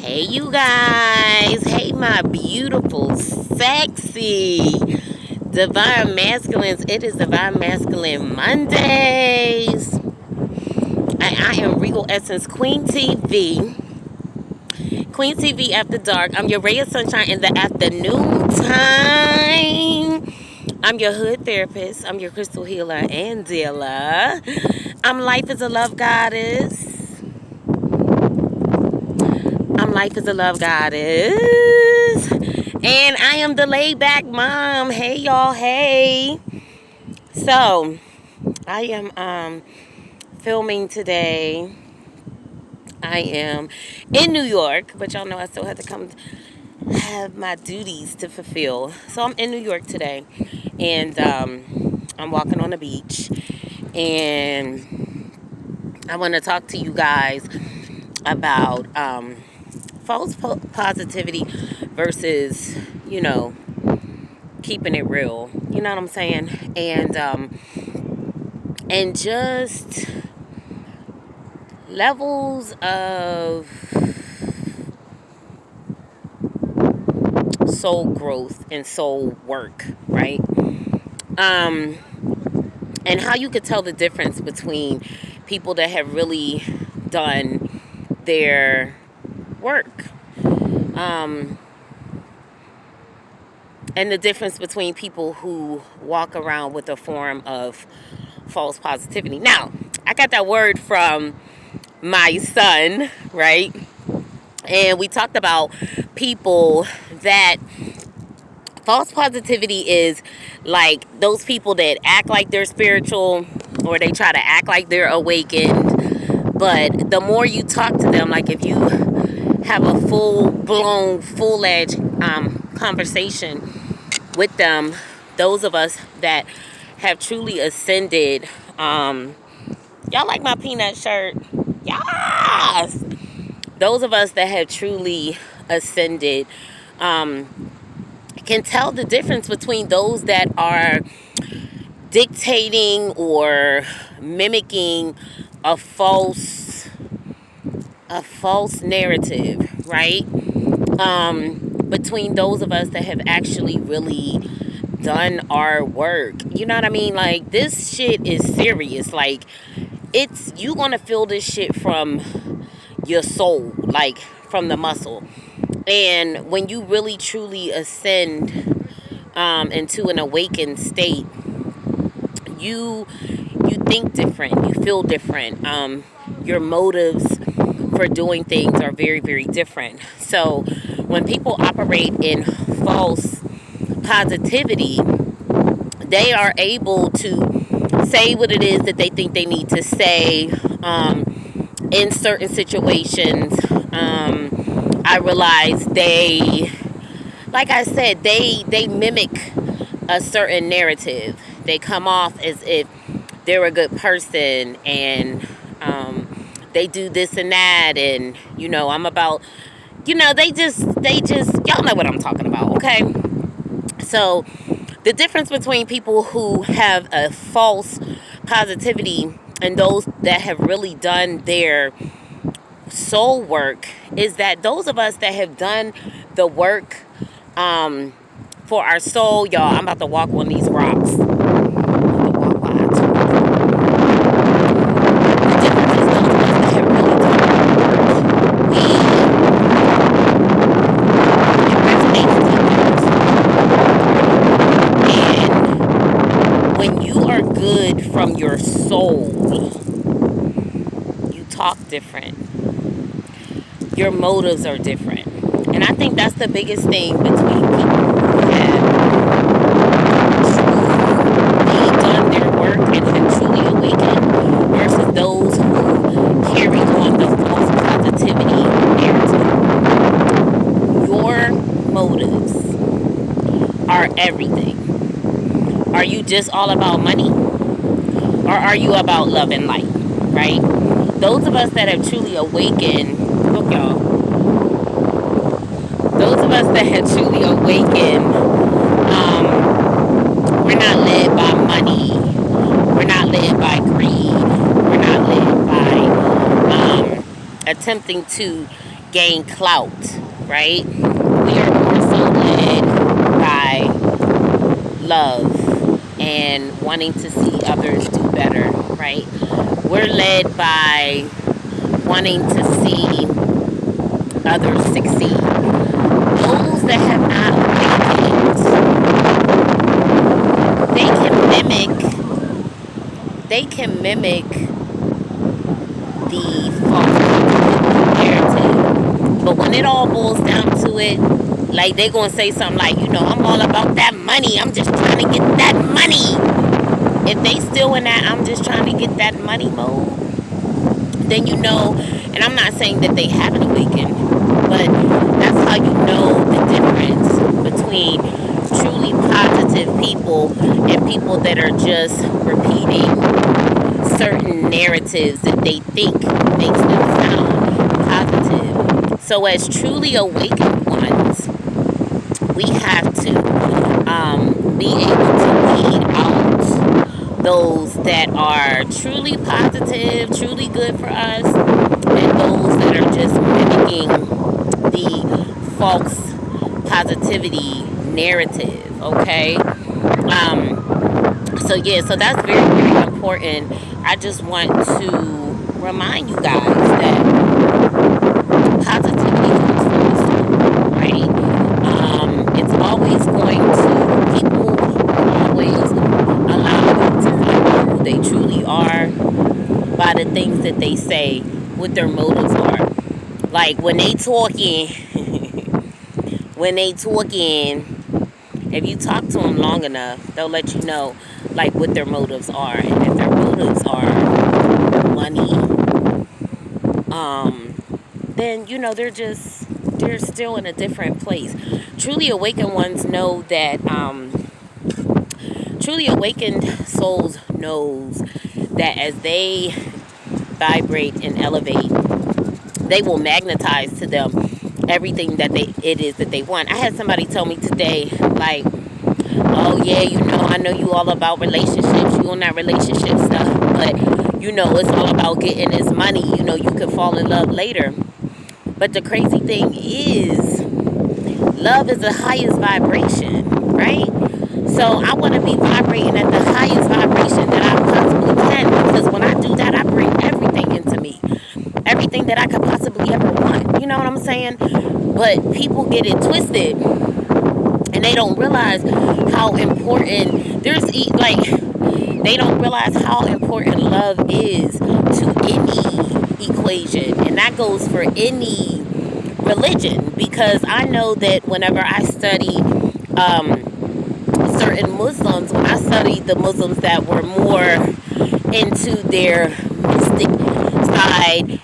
Hey you guys, hey my beautiful, sexy, divine masculines. It is Divine Masculine Mondays. And I am Regal Essence Queen TV. Queen TV After Dark. I'm your ray of sunshine in the afternoon time. I'm your hood therapist. I'm your crystal healer and dealer. I'm Life is a Love Goddess. Life is a Love Goddess. And I am the Laidback mom. Hey y'all, hey. So I am filming today. I am in New York, but y'all know I still have to come have my duties to fulfill. So I'm in New York today, and I'm walking on the beach, and I want to talk to you guys about false positivity versus, keeping it real. You know what I'm saying? And just levels of soul growth and soul work, right? And how you could tell the difference between people that have really done their work, and the difference between people who walk around with a form of false positivity. Now, I got that word from my son, right? And we talked about people that false positivity is like those people that act like they're spiritual, or they try to act like they're awakened. But the more you talk to them, like if you have a full-blown, full-edged conversation with them, those of us that have truly ascended, y'all like my peanut shirt? Yes! Those of us that have truly ascended can tell the difference between those that are dictating or mimicking a false narrative, right? Between those of us that have actually really done our work. You know what I mean? Like, this shit is serious. Like, you gonna feel this shit from your soul, like from the muscle. And when you really truly ascend into an awakened state, you think different, you feel different. Your motives for doing things are very, very different. So when people operate in false positivity, they are able to say what it is that they think they need to say in certain situations. I realize like I said, they mimic a certain narrative. They come off as if they're a good person, and they do this and that, and I'm about, they just y'all know what I'm talking about, okay? So the difference between people who have a false positivity and those that have really done their soul work is that those of us that have done the work for our soul, y'all, I'm about to walk on these rocks. From your soul, you talk different, your motives are different. And I think that's the biggest thing between people who have truly done their work and have truly awakened versus those who carry on the false positivity narrative. Your motives are everything. Are you just all about money? Or are you about love and light, right? Those of us that have truly awakened, look y'all, those of us that have truly awakened, we're not led by money, we're not led by greed, we're not led by attempting to gain clout, right? We are more so led by love and wanting to see others do better, right? We're led by wanting to see others succeed. Those that have not awakened, they can mimic the false narrative. But when it all boils down to it, like they gonna say something like, I'm all about that money. I'm just trying to get that money. If they still in that I'm just trying to get that money mode, then and I'm not saying that they haven't awakened, but that's how you know the difference between truly positive people and people that are just repeating certain narratives that they think makes them sound positive. So as truly awakened ones, we have to be able to weed out those that are truly positive, truly good for us, and those that are just mimicking the false positivity narrative, okay? So that's very, very important. I just want to remind you guys that positivity comes from the soul, right? It's always going to, people always allow you to find out who they truly are by the things that they say, what their motives are. Like when they talking, if you talk to them long enough, they'll let you know like what their motives are. And if their motives are money, then they're still in a different place. Truly awakened ones know that truly awakened souls knows that as they vibrate and elevate, they will magnetize to them everything that it is that they want. I had somebody tell me today, like, oh yeah, I know you all about relationships, you on that relationship stuff, but it's all about getting this money. You could fall in love later. But the crazy thing is, love is the highest vibration, right? So I want to be vibrating at the highest vibration that I possibly can, because when I do that, I bring everything into me. Everything that I could possibly ever want. You know what I'm saying? But people get it twisted, and they don't realize how important they don't realize how important love is to any equation, and that goes for any religion. Because I know that whenever I study certain Muslims, when I studied the Muslims that were more into their mystic side,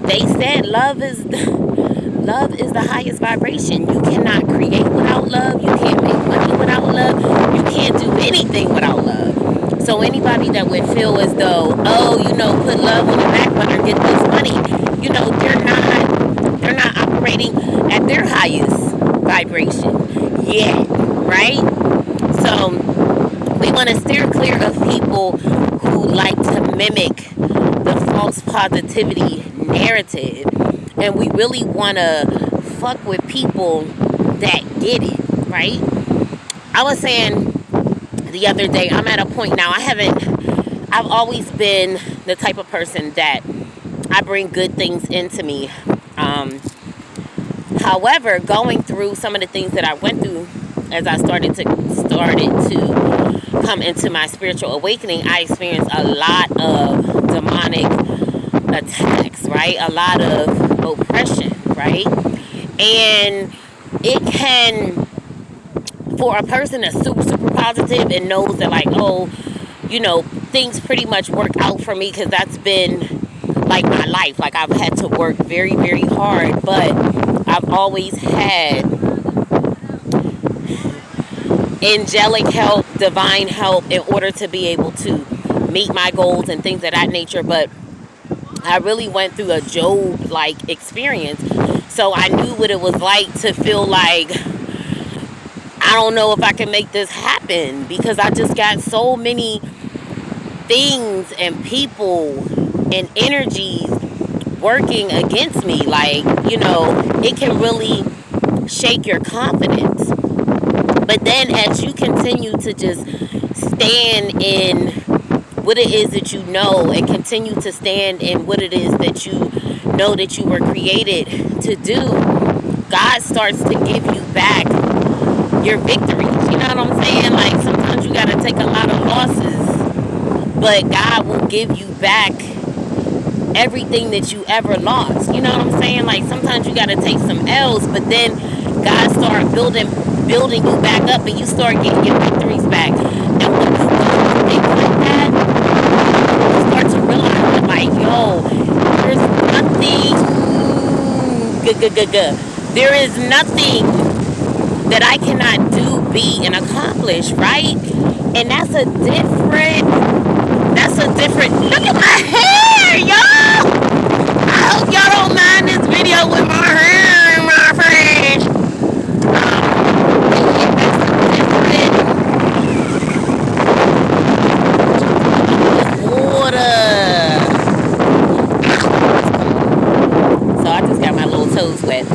they said love is the highest vibration. You cannot create without love. You can't make money without love. You can't do anything without love. So anybody that would feel as though, put love on the back burner, get this money, they're not operating at their highest vibration yet, right? So we want to steer clear of people who like to mimic the false positivity narrative, and we really want to fuck with people that get it, right? I was saying the other day, I'm at a point now, I've always been the type of person that I bring good things into me. However, going through some of the things that I went through as I started to come into my spiritual awakening, I experienced a lot of demonic attacks, right? A lot of oppression, right? And it can, for a person that's super positive and knows that like, things pretty much work out for me, because that's been like my life. Like I've had to work very, very hard, but I've always had angelic help, divine help in order to be able to meet my goals and things of that nature. But I really went through a Job-like experience. So I knew what it was like to feel like, I don't know if I can make this happen, because I just got so many things and people and energies working against me. Like, you know, it can really shake your confidence. But then as you continue to just stand in what it is that you know, and continue to stand in what it is that you know that you were created to do, God starts to give you back your victories. You know what I'm saying? Like, sometimes you got to take a lot of losses, but God will give you back everything that you ever lost. You know what I'm saying? Like, sometimes you got to take some L's, but then God start building you back up, and you start getting your victories back. And when you do things like that, you start to realize that, like, yo, there's nothing there is nothing that I cannot do, be, and accomplish, right? And that's a different look at my hair, y'all. I hope y'all don't mind this video with my hair in my face. Water. So I just got my little toes wet.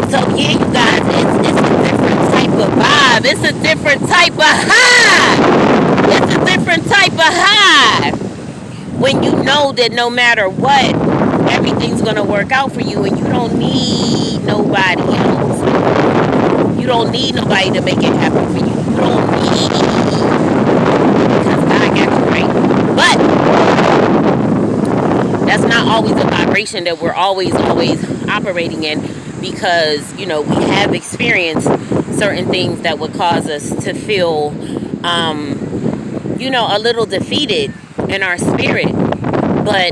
So yeah, you guys, it's a different type of vibe. It's a different type of high. It's a different type of high. When you know that no matter what, everything's gonna work out for you, and you don't need nobody else. You don't need nobody to make it happen for you. You don't need, because God got you, right? But that's not always a vibration that we're always operating in, because, you know, we have experienced certain things that would cause us to feel, you know, a little defeated in our spirit. But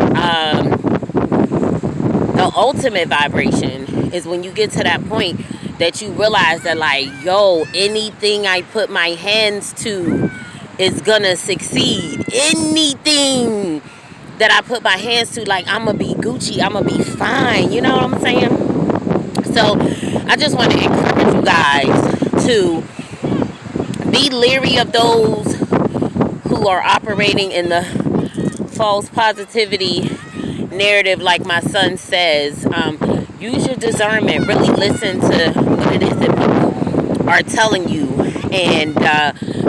the ultimate vibration is when you get to that point that you realize that, like, yo, anything I put my hands to is gonna succeed. Anything that I put my hands to, like, I'm gonna be Gucci, I'm gonna be fine. You know what I'm saying? So I just want to encourage you guys to be leery of those who are operating in the false positivity narrative. Like my son says, use your discernment. Really listen to what it is that people are telling you, and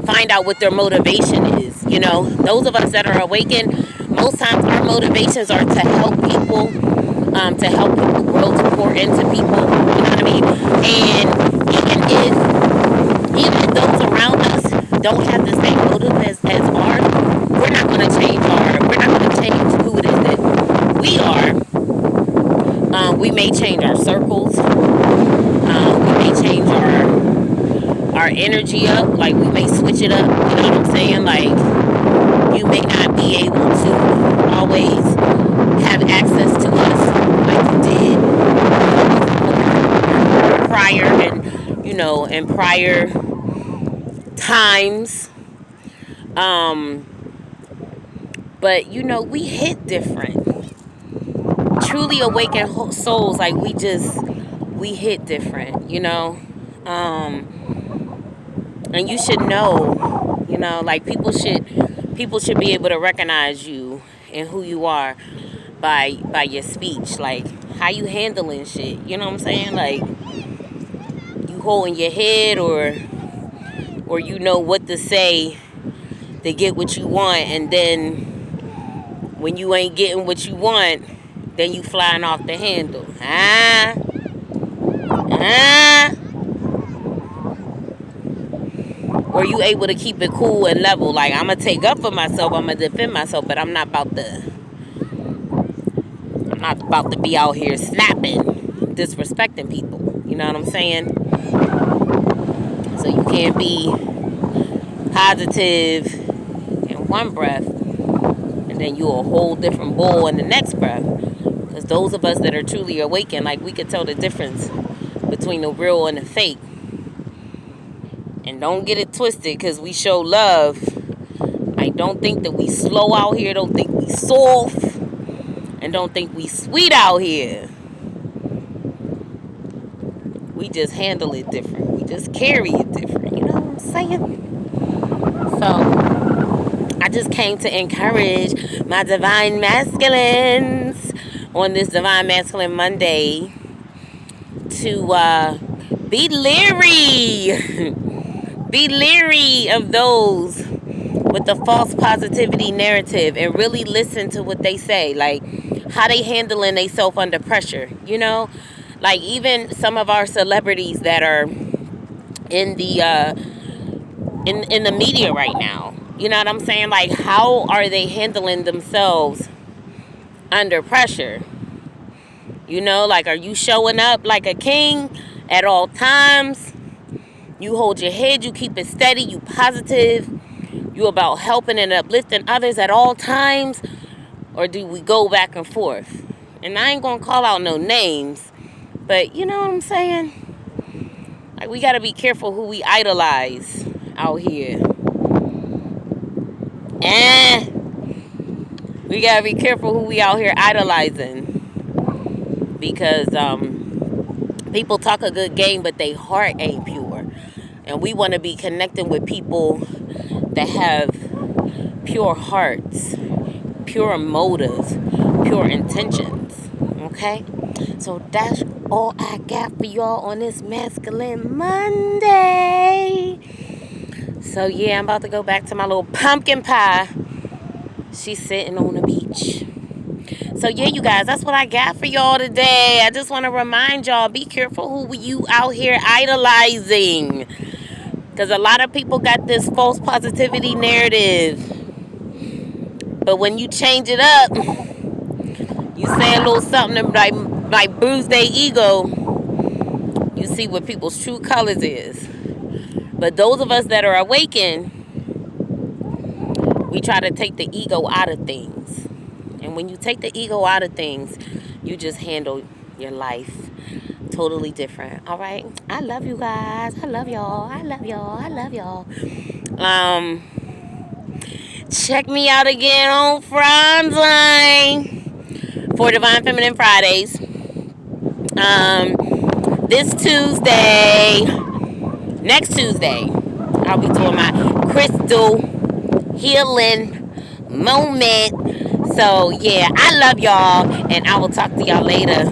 find out what their motivation is. You know, those of us that are awakened, most times our motivations are to help people, grow, to pour into people. You know what I mean? And even if those around us don't have the same motive as ours, we're not going to change who it is that we are. We may change our circles. We may change our energy up. Like, we may switch it up. You know what I'm saying? Like, you may not be able to always have access to us like you did prior, and, you know, in prior times. But, you know, we hit different. Truly awakened souls, like, we hit different, you know. And you should know, you know, like, people should be able to recognize you and who you are by your speech. Like, how you handling shit, you know what I'm saying? Like, you holding your head, or you know what to say to get what you want, and then when you ain't getting what you want, then you flying off the handle. Or you able to keep it cool and level. Like, I'm going to take up for myself. I'm going to defend myself. But I'm not about to be out here snapping, disrespecting people. You know what I'm saying? So you can't be positive in one breath, and then you're a whole different bull in the next breath. Because those of us that are truly awakened, like, we could tell the difference between the real and the fake. And don't get it twisted, because we show love. Like, don't think that we slow out here. Don't think we soft. And don't think we sweet out here. We just handle it different. We just carry it different. You know what I'm saying? So, I just came to encourage my divine masculines. on this Divine Masculine Monday to be leery. Be leery of those with the false positivity narrative and really listen to what they say. Like, how they handling themselves under pressure, you know? Like, even some of our celebrities that are in the in the media right now. You know what I'm saying? Like, how are they handling themselves under pressure? You know, like, are you showing up like a king at all times? You hold your head, you keep it steady, you positive, you about helping and uplifting others at all times? Or do we go back and forth? And I ain't gonna call out no names, but you know what I'm saying? Like, we gotta be careful who we idolize out here. We gotta be careful who we out here idolizing. Because people talk a good game, but they heart ain't pure. And we want to be connecting with people that have pure hearts, pure motives, pure intentions. Okay? So that's all I got for y'all on this Masculine Monday. So yeah, I'm about to go back to my little pumpkin pie. She's sitting on the beach. So yeah, you guys, that's what I got for y'all today. I just want to remind y'all, be careful who you out here idolizing. Because a lot of people got this false positivity narrative. But when you change it up, you say a little something like bruise their ego, you see what people's true colors is. But those of us that are awakened, we try to take the ego out of things. And when you take the ego out of things, you just handle your life totally different. All right? I love you guys. I love y'all. I love y'all. I love y'all. Check me out again on Friday for Divine Feminine Fridays. This Tuesday, next Tuesday, I'll be doing my crystal healing moment. So yeah, I love y'all, and I will talk to y'all later.